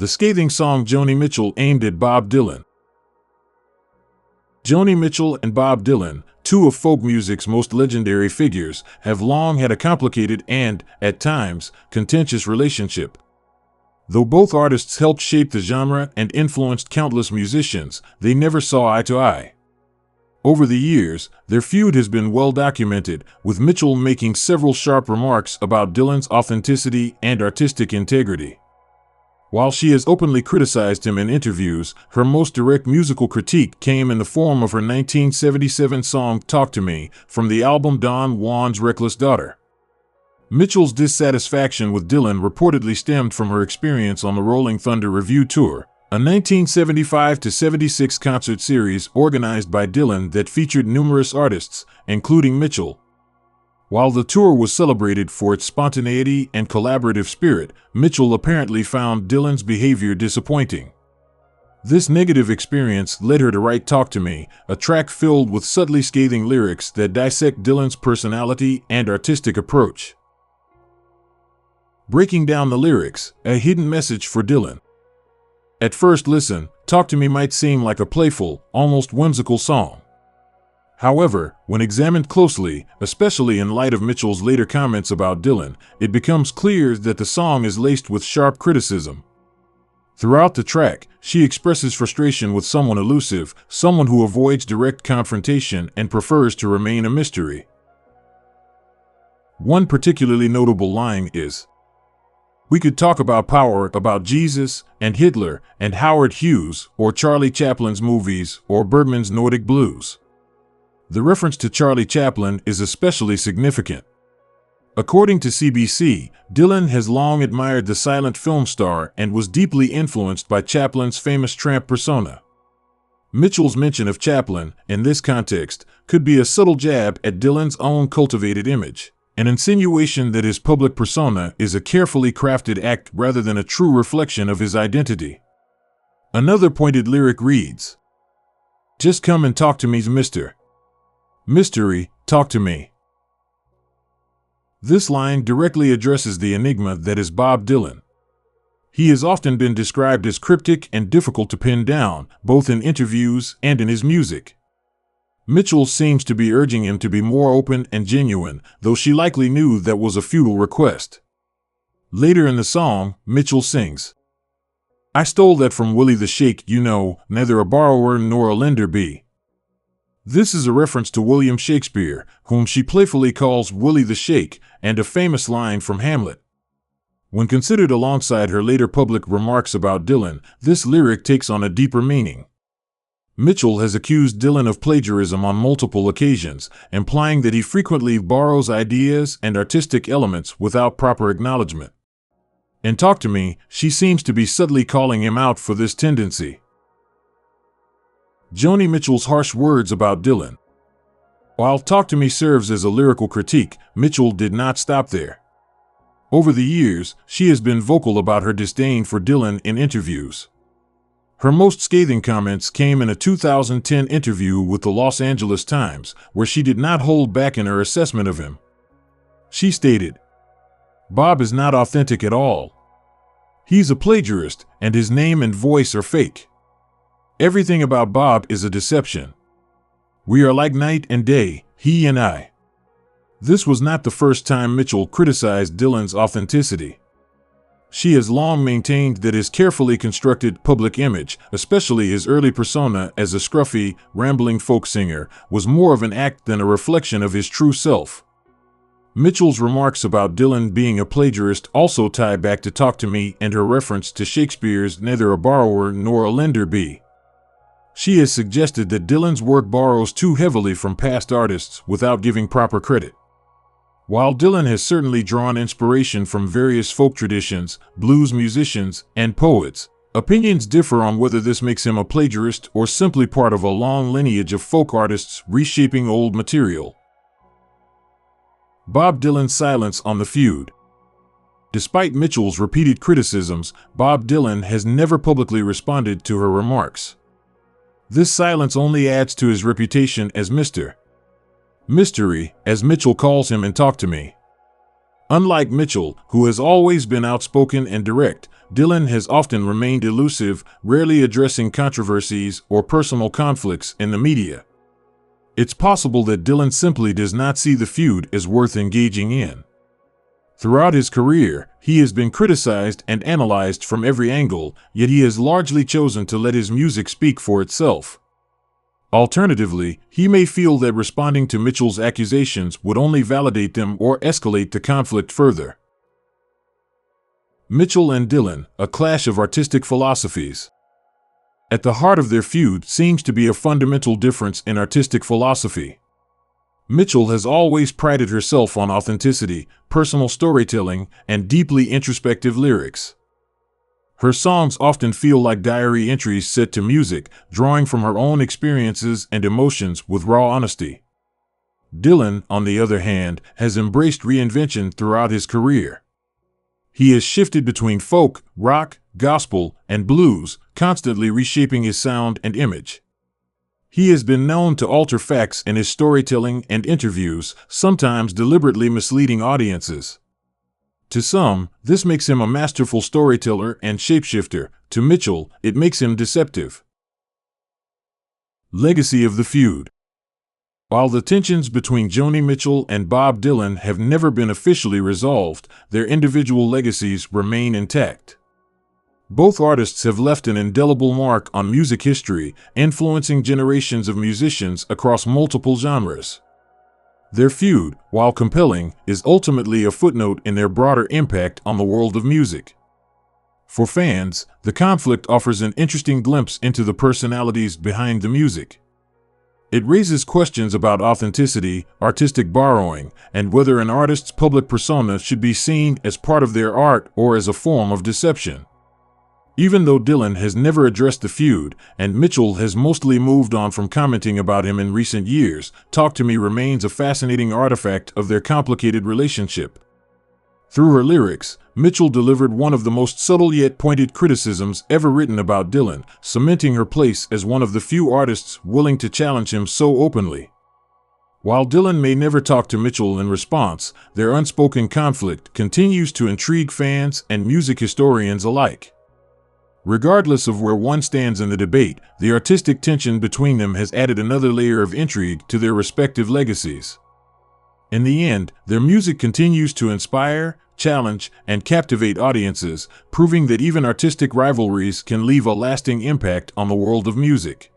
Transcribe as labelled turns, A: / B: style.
A: The scathing song Joni Mitchell aimed at Bob Dylan. Joni Mitchell and Bob Dylan, two of folk music's most legendary figures, have long had a complicated and, at times, contentious relationship. Though both artists helped shape the genre and influenced countless musicians, they never saw eye to eye. Over the years, their feud has been well documented, with Mitchell making several sharp remarks about Dylan's authenticity and artistic integrity. While she has openly criticized him in interviews, her most direct musical critique came in the form of her 1977 song Talk to Me, from the album Don Juan's Reckless Daughter. Mitchell's dissatisfaction with Dylan reportedly stemmed from her experience on the Rolling Thunder Revue Tour, a 1975-76 concert series organized by Dylan that featured numerous artists, including Mitchell. While the tour was celebrated for its spontaneity and collaborative spirit, Mitchell apparently found Dylan's behavior disappointing. This negative experience led her to write Talk to Me, a track filled with subtly scathing lyrics that dissect Dylan's personality and artistic approach. Breaking down the lyrics, a hidden message for Dylan. At first listen, Talk to Me might seem like a playful, almost whimsical song. However, when examined closely, especially in light of Mitchell's later comments about Dylan, it becomes clear that the song is laced with sharp criticism. Throughout the track, she expresses frustration with someone elusive, someone who avoids direct confrontation and prefers to remain a mystery. One particularly notable line is, "We could talk about power, about Jesus, and Hitler, and Howard Hughes, or Charlie Chaplin's movies, or Bergman's Nordic blues." The reference to Charlie Chaplin is especially significant. According to CBC, Dylan has long admired the silent film star and was deeply influenced by Chaplin's famous tramp persona. Mitchell's mention of Chaplin, in this context, could be a subtle jab at Dylan's own cultivated image, an insinuation that his public persona is a carefully crafted act rather than a true reflection of his identity. Another pointed lyric reads, "Just come and talk to me, mister. Mystery, talk to me." This line directly addresses the enigma that is Bob Dylan. He has often been described as cryptic and difficult to pin down, both in interviews and in his music. Mitchell seems to be urging him to be more open and genuine, though she likely knew that was a futile request. Later in the song, Mitchell sings, "I stole that from Willie the Shake, you know, neither a borrower nor a lender be." This is a reference to William Shakespeare, whom she playfully calls Willie the Shake, and a famous line from Hamlet. When considered alongside her later public remarks about Dylan, this lyric takes on a deeper meaning. Mitchell has accused Dylan of plagiarism on multiple occasions, implying that he frequently borrows ideas and artistic elements without proper acknowledgement. In Talk to Me, she seems to be subtly calling him out for this tendency. Joni Mitchell's harsh words about Dylan. While Talk to Me serves as a lyrical critique, Mitchell did not stop there. Over the years, she has been vocal about her disdain for Dylan in interviews. Her most scathing comments came in a 2010 interview with the Los Angeles Times, where she did not hold back in her assessment of him. She stated, "Bob is not authentic at all. He's a plagiarist, and his name and voice are fake. Everything about Bob is a deception. We are like night and day, he and I." This was not the first time Mitchell criticized Dylan's authenticity. She has long maintained that his carefully constructed public image, especially his early persona as a scruffy, rambling folk singer, was more of an act than a reflection of his true self. Mitchell's remarks about Dylan being a plagiarist also tie back to Talk to Me and her reference to Shakespeare's "neither a borrower nor a lender be." She has suggested that Dylan's work borrows too heavily from past artists without giving proper credit. While Dylan has certainly drawn inspiration from various folk traditions, blues musicians, and poets, opinions differ on whether this makes him a plagiarist or simply part of a long lineage of folk artists reshaping old material. Bob Dylan's silence on the feud. Despite Mitchell's repeated criticisms, Bob Dylan has never publicly responded to her remarks. This silence only adds to his reputation as Mr. Mystery, as Mitchell calls him in Talk to Me. Unlike Mitchell, who has always been outspoken and direct, Dylan has often remained elusive, rarely addressing controversies or personal conflicts in the media. It's possible that Dylan simply does not see the feud as worth engaging in. Throughout his career, he has been criticized and analyzed from every angle, yet he has largely chosen to let his music speak for itself. Alternatively, he may feel that responding to Mitchell's accusations would only validate them or escalate the conflict further. Mitchell and Dylan, a clash of artistic philosophies. At the heart of their feud seems to be a fundamental difference in artistic philosophy. Mitchell has always prided herself on authenticity, personal storytelling, and deeply introspective lyrics. Her songs often feel like diary entries set to music, drawing from her own experiences and emotions with raw honesty. Dylan, on the other hand, has embraced reinvention throughout his career. He has shifted between folk, rock, gospel, and blues, constantly reshaping his sound and image. He has been known to alter facts in his storytelling and interviews, sometimes deliberately misleading audiences. To some, this makes him a masterful storyteller and shapeshifter. To Mitchell, it makes him deceptive. Legacy of the feud. While the tensions between Joni Mitchell and Bob Dylan have never been officially resolved, their individual legacies remain intact. Both artists have left an indelible mark on music history, influencing generations of musicians across multiple genres. Their feud, while compelling, is ultimately a footnote in their broader impact on the world of music. For fans, the conflict offers an interesting glimpse into the personalities behind the music. It raises questions about authenticity, artistic borrowing, and whether an artist's public persona should be seen as part of their art or as a form of deception. Even though Dylan has never addressed the feud, and Mitchell has mostly moved on from commenting about him in recent years, Talk to Me remains a fascinating artifact of their complicated relationship. Through her lyrics, Mitchell delivered one of the most subtle yet pointed criticisms ever written about Dylan, cementing her place as one of the few artists willing to challenge him so openly. While Dylan may never talk to Mitchell in response, their unspoken conflict continues to intrigue fans and music historians alike. Regardless of where one stands in the debate, the artistic tension between them has added another layer of intrigue to their respective legacies. In the end, their music continues to inspire, challenge, and captivate audiences, proving that even artistic rivalries can leave a lasting impact on the world of music.